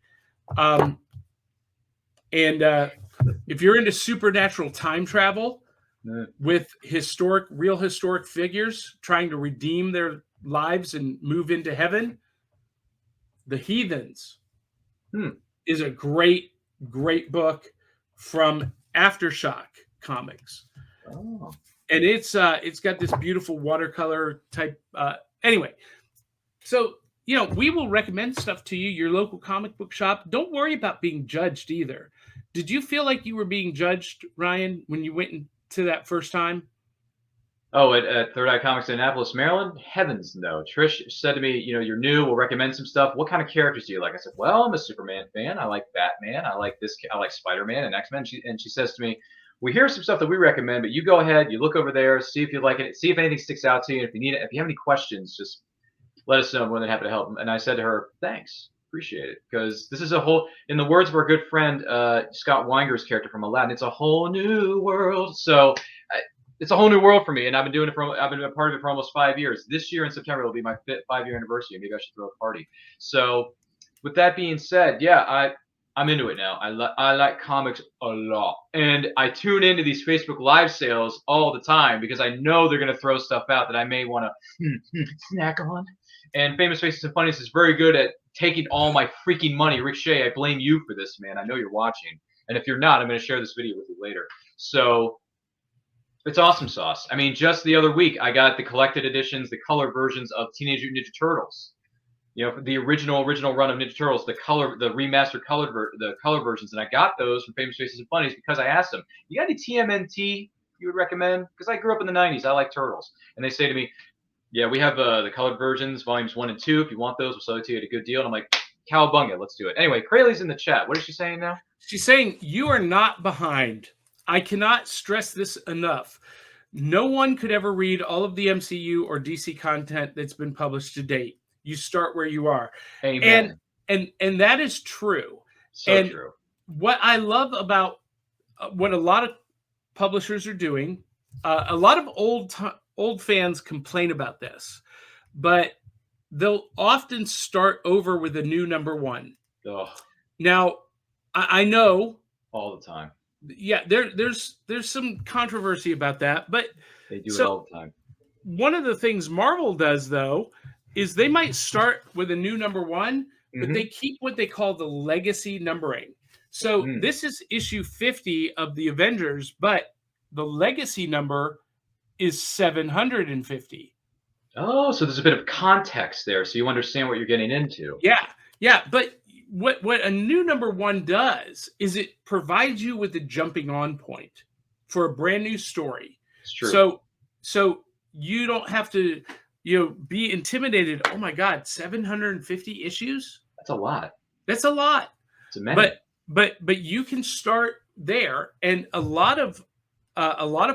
And if you're into supernatural time travel with real historic figures trying to redeem their lives and move into heaven, The Heathens is a great, great book from Aftershock Comics. Oh. And it's got this beautiful watercolor type. Anyway, so we will recommend stuff to you. Your local comic book shop. Don't worry about being judged either. Did you feel like you were being judged, Ryan, when you went into that first time? Oh, at Third Eye Comics in Annapolis, Maryland? Heavens no. Trish said to me, you're new. We'll recommend some stuff. What kind of characters do you like? I said, well, I'm a Superman fan. I like Batman. I like Spider-Man and X-Men. And she says to me, we hear some stuff that we recommend, but you go ahead, you look over there, see if you like it, see if anything sticks out to you. And if you have any questions, just let us know. I'm more than happy to help. And I said to her, thanks. Appreciate it. Because this is in the words of our good friend Scott Weinger's character from Aladdin, it's a whole new world. So it's a whole new world for me, and I've been a part of it for almost 5 years. This year in September will be my 5-year anniversary. Maybe I should throw a party. So, with that being said, yeah, I'm into it now. I like comics a lot, and I tune into these Facebook Live sales all the time because I know they're gonna throw stuff out that I may want to snack on. And Famous Faces and Funnies is very good at taking all my freaking money. Rick Shea, I blame you for this, man. I know you're watching, and if you're not, I'm gonna share this video with you later. So. It's awesome sauce. I mean, just the other week, I got the collected editions, the color versions of Teenage Mutant Ninja Turtles. The original run of Ninja Turtles, the remastered the color versions, and I got those from Famous Faces and Funnies because I asked them, "You got any TMNT you would recommend?" Because I grew up in the '90s, I like Turtles, and they say to me, "Yeah, we have the colored versions, volumes 1 and 2. If you want those, we'll sell it to you at a good deal." And I'm like, "Cowabunga, let's do it." Anyway, Crayley's in the chat. What is she saying now? She's saying you are not behind. I cannot stress this enough. No one could ever read all of the MCU or DC content that's been published to date. You start where you are. Amen. And that is true. So true. What I love about what a lot of publishers are doing, a lot of old fans complain about this, but they'll often start over with a new number one. Ugh. Now, I know all the time. Yeah, there's some controversy about that, but they do it all the time. One of the things Marvel does, though, is they might start with a new number one, but they keep what they call the legacy numbering. So this is issue 50 of the Avengers, but the legacy number is 750. Oh, so there's a bit of context there, so you understand what you're getting into. Yeah, but what a new number one does is it provides you with a jumping on point for a brand new story. It's true. So you don't have to, be intimidated. Oh my God, 750 issues? That's a lot. That's a lot. It's a many. But you can start there, and a lot of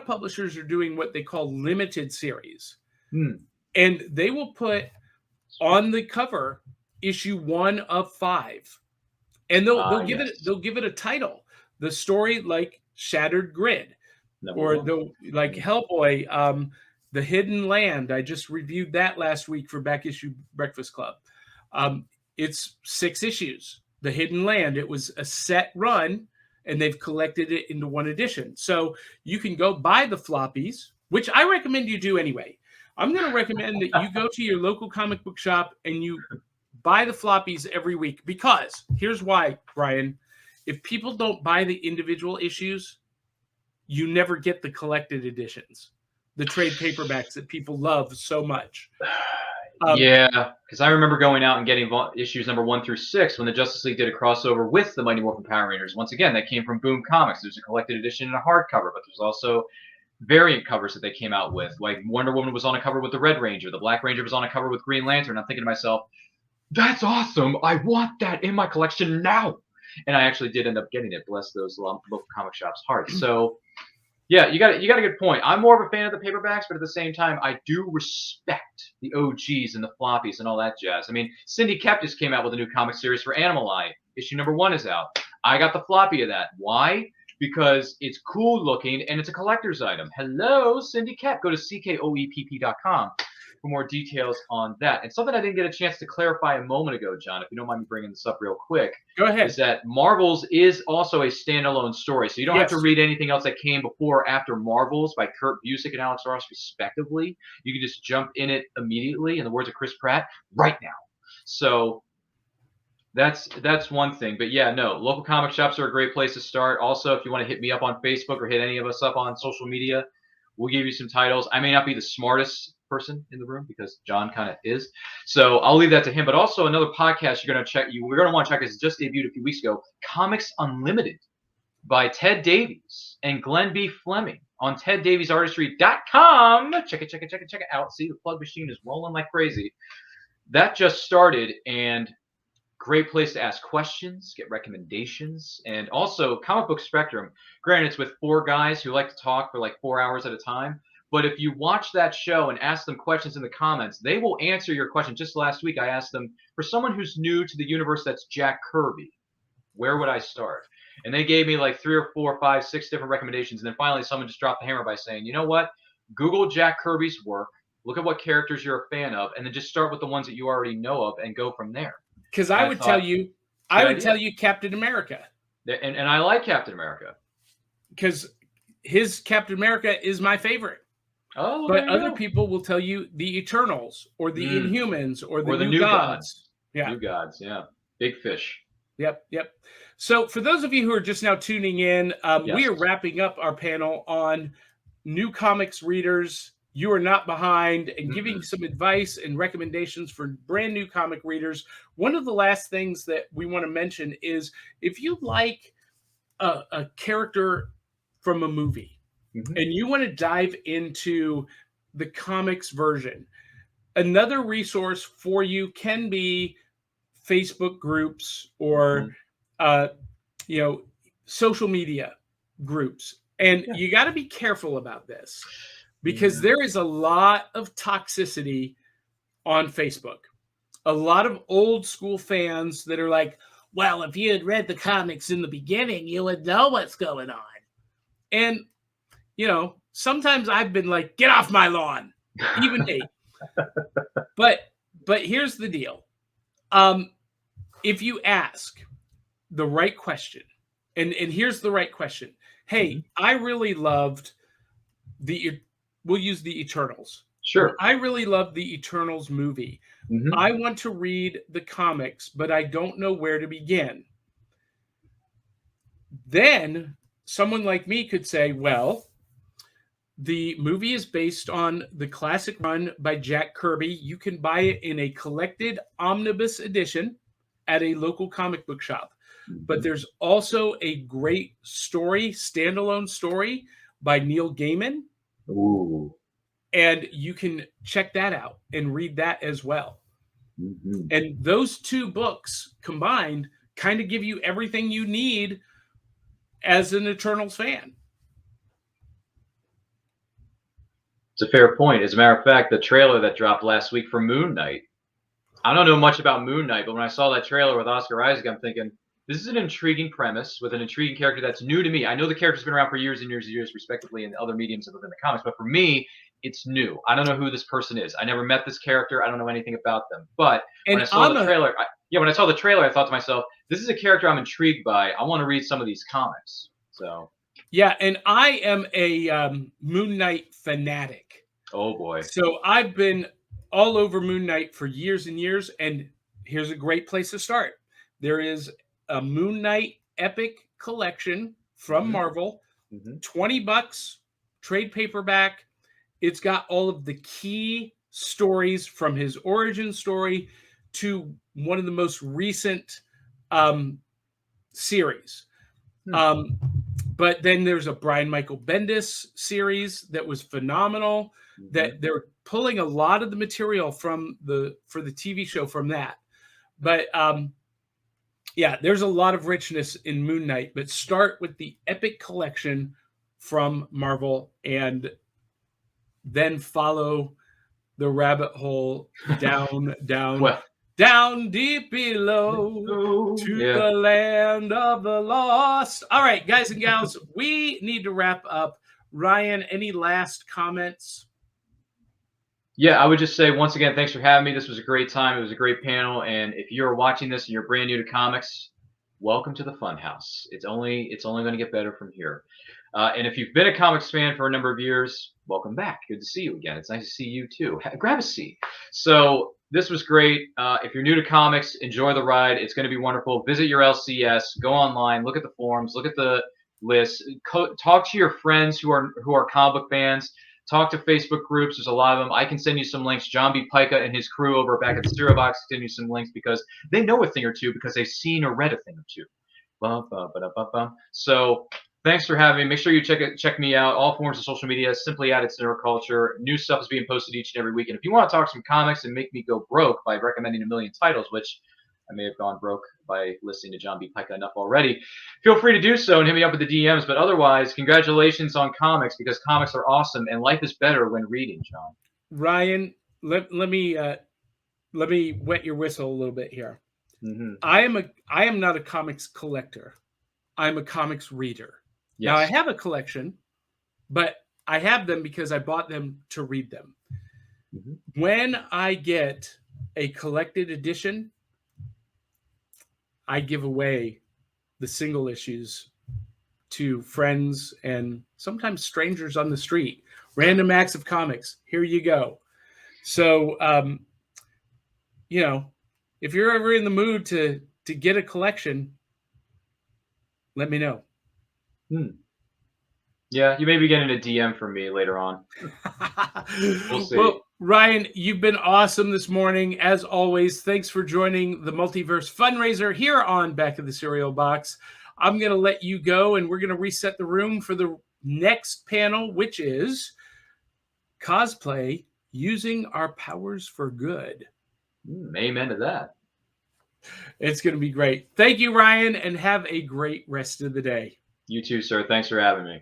publishers are doing what they call limited series, and they will put on the cover issue 1 of 5, and they'll give it a title. The story like Shattered Grid, or like Hellboy, The Hidden Land. I just reviewed that last week for Back Issue Breakfast Club. It's 6 issues. The Hidden Land. It was a set run, and they've collected it into one edition. So you can go buy the floppies, which I recommend you do anyway. I'm going to recommend that you go to your local comic book shop and you buy the floppies every week, because here's why, Brian. If people don't buy the individual issues, you never get the collected editions, the trade paperbacks that people love so much. Yeah, because I remember going out and getting issues number 1 through 6 when the Justice League did a crossover with the Mighty Morphin Power Rangers. Once again, that came from Boom Comics. There's a collected edition and a hardcover, but there's also variant covers that they came out with. Like Wonder Woman was on a cover with the Red Ranger, the Black Ranger was on a cover with Green Lantern. I'm thinking to myself, that's awesome. I want that in my collection now. And I actually did end up getting it. Bless those local comic shops' hearts. So yeah, you got a good point. I'm more of a fan of the paperbacks, but at the same time, I do respect the OGs and the floppies and all that jazz. I mean, Cindy Keptis came out with a new comic series for Animal Eye. Issue number 1 is out. I got the floppy of that. Why? Because it's cool looking and it's a collector's item. Hello, Cindy Kep. Go to ckoepp.com for more details on that. And something I didn't get a chance to clarify a moment ago, John, if you don't mind me bringing this up real quick. Go ahead. Is that Marvels is also a standalone story. So you don't have to read anything else that came before or after Marvels by Kurt Busiek and Alex Ross, respectively. You can just jump in it immediately, in the words of Chris Pratt, right now. So that's one thing. But yeah, no, local comic shops are a great place to start. Also, if you want to hit me up on Facebook or hit any of us up on social media, we'll give you some titles. I may not be the smartest person in the room because John kind of is. So I'll leave that to him. But also another podcast we're going to want to check this. It just debuted a few weeks ago. Comics Unlimited by Ted Davies and Glenn B. Fleming on TedDaviesArtistry.com. Check it out. See, the plug machine is rolling like crazy. That just started, and great place to ask questions, get recommendations, and also Comic Book Spectrum. Granted, it's with 4 guys who like to talk for like 4 hours at a time. But if you watch that show and ask them questions in the comments, they will answer your question. Just last week, I asked them, for someone who's new to the universe that's Jack Kirby, where would I start? And they gave me like 3 or 4, 5, 6 different recommendations. And then finally, someone just dropped the hammer by saying, you know what? Google Jack Kirby's work, look at what characters you're a fan of, and then just start with the ones that you already know of and go from there. Because I would tell you Captain America. And I like Captain America. Because his Captain America is my favorite. Oh, but other people will tell you the Eternals or the Inhumans or the New Gods. Yeah. New Gods, yeah. Big Fish. Yep. So for those of you who are just now tuning in, we are wrapping up our panel on new comics readers, Youre Not Behind, and giving some advice and recommendations for brand new comic readers. One of the last things that we want to mention is if you like a character from a movie, and you want to dive into the comics version, another resource for you can be Facebook groups or, social media groups. And you got to be careful about this because there is a lot of toxicity on Facebook. A lot of old school fans that are like, well, if you had read the comics in the beginning, you would know what's going on. And sometimes I've been like, get off my lawn, even me. But here's the deal. If you ask the right question, and here's the right question. Hey, I really loved we'll use the Eternals. Sure. I really loved the Eternals movie. I want to read the comics, but I don't know where to begin. Then someone like me could say, well, the movie is based on the classic run by Jack Kirby. You can buy it in a collected omnibus edition at a local comic book shop. But there's also a great standalone story by Neil Gaiman. Ooh. And you can check that out and read that as well. And those 2 books combined kind of give you everything you need as an Eternals fan. It's a fair point. As a matter of fact, the trailer that dropped last week for Moon Knight, I don't know much about Moon Knight, but when I saw that trailer with Oscar Isaac, I'm thinking, this is an intriguing premise with an intriguing character that's new to me. I know the character's been around for years and years and years, respectively, in other mediums within the comics, but for me, it's new. I don't know who this person is. I never met this character. I don't know anything about them. But when I saw the trailer, I thought to myself, this is a character I'm intrigued by. I want to read some of these comics. So yeah, and I am a Moon Knight fanatic. Oh boy! So I've been all over Moon Knight for years and years, and here's a great place to start. There is a Moon Knight Epic collection from Marvel, $20, trade paperback. It's got all of the key stories from his origin story to one of the most recent series. But But then there's a Brian Michael Bendis series that was phenomenal. Mhm. That they're pulling a lot of the material for the TV show from that. But yeah, there's a lot of richness in Moon Knight. But start with the Epic Collection from Marvel, and then follow the rabbit hole down, Well, down deep below to yeah. the land of the lost. All right, guys and gals, we need to wrap up. Ryan, any last comments? Yeah, I would just say once again, thanks for having me. This was a great time. It was a great panel. And if you're watching this and you're brand new to comics, welcome to the Funhouse. It's only going to get better from here. And if you've been a comics fan for a number of years, welcome back. Good to see you again. It's nice to see you too. Grab a seat. So this was great. If you're new to comics, enjoy the ride. It's going to be wonderful. Visit your LCS. Go online. Look at the forums. Look at the lists. Talk to your friends who are comic book fans. Talk to Facebook groups. There's a lot of them. I can send you some links. John B. Pyka and his crew over back at the Stereo Box can send you some links because they know a thing or two because they've seen or read a thing or two. So thanks for having me. Make sure you check me out. All forms of social media, simply at It's Neuroculture. New stuff is being posted each and every week. And if you want to talk some comics and make me go broke by recommending a million titles, which I may have gone broke by listening to John B. Pyka enough already, feel free to do so and hit me up with the DMs. But otherwise, congratulations on comics because comics are awesome and life is better when reading, John. Ryan, let me wet your whistle a little bit here. Mm-hmm. I am not a comics collector. I'm a comics reader. Yes. Now I have a collection, but I have them because I bought them to read them. Mm-hmm. When I get a collected edition, I give away the single issues to friends and sometimes strangers on the street. Random acts of comics. Here you go. So, if you're ever in the mood to get a collection, let me know. Yeah, you may be getting a DM from me later on. We'll see. Well, Ryan, you've been awesome this morning. As always, thanks for joining the Multiverse Fundraiser here on Back of the Cereal Box. I'm going to let you go, and we're going to reset the room for the next panel, which is cosplay using our powers for good. Amen to that. It's going to be great. Thank you, Ryan, and have a great rest of the day. You too, sir. Thanks for having me.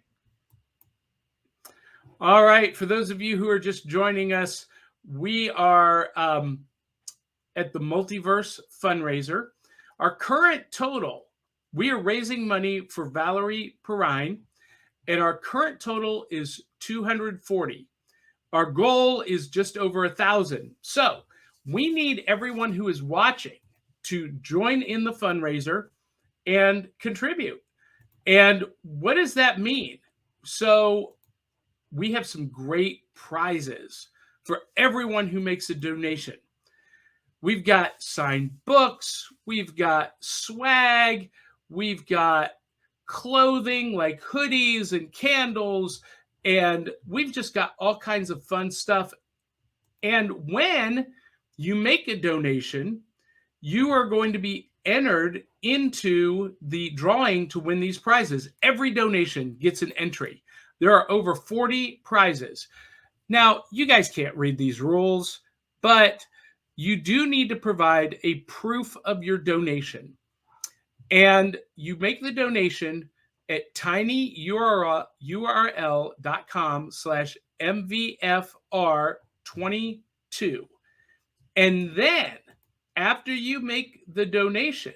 All right. For those of you who are just joining us, we are at the Multiverse Fundraiser. Our current total, we are raising money for Valerie Perrine, and our current total is $240. Our goal is just over 1,000. So we need everyone who is watching to join in the fundraiser and contribute. And what does that mean? So we have some great prizes for everyone who makes a donation. We've got signed books, we've got swag, we've got clothing like hoodies and candles, and we've just got all kinds of fun stuff. And when you make a donation, you are going to be entered into the drawing to win these prizes. Every donation gets an entry. There are over 40 prizes. Now, you guys can't read these rules, but you do need to provide a proof of your donation. And you make the donation at tinyurl.com/MVFR22. And then after you make the donation,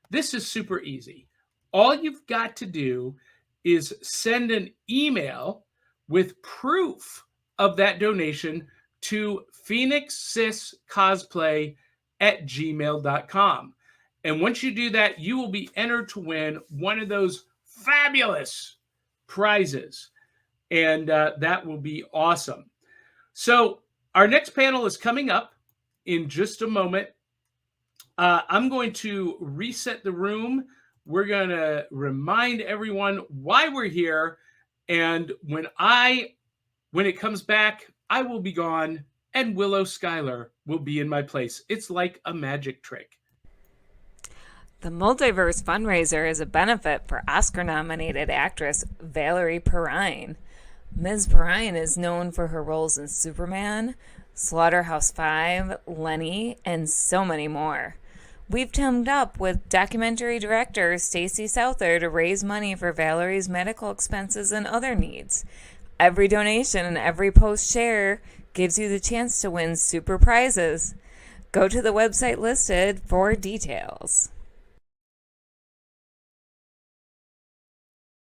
this is super easy. All you've got to do is send an email with proof of that donation to phoenixsiscosplay@gmail.com. And once you do that, you will be entered to win one of those fabulous prizes. And that will be awesome. So our next panel is coming up in just a moment. I'm going to reset the room. We're going to remind everyone why we're here. And when it comes back, I will be gone and Willow Schuyler will be in my place. It's like a magic trick. The Multiverse Fundraiser is a benefit for Oscar-nominated actress Youre Permison. Ms. Permison is known for her roles in Superman, Slaughterhouse-Five, Lenny, and so many more. We've teamed up with documentary director Stacey Souther to raise money for Valerie's medical expenses and other needs. Every donation and every post share gives you the chance to win super prizes. Go to the website listed for details.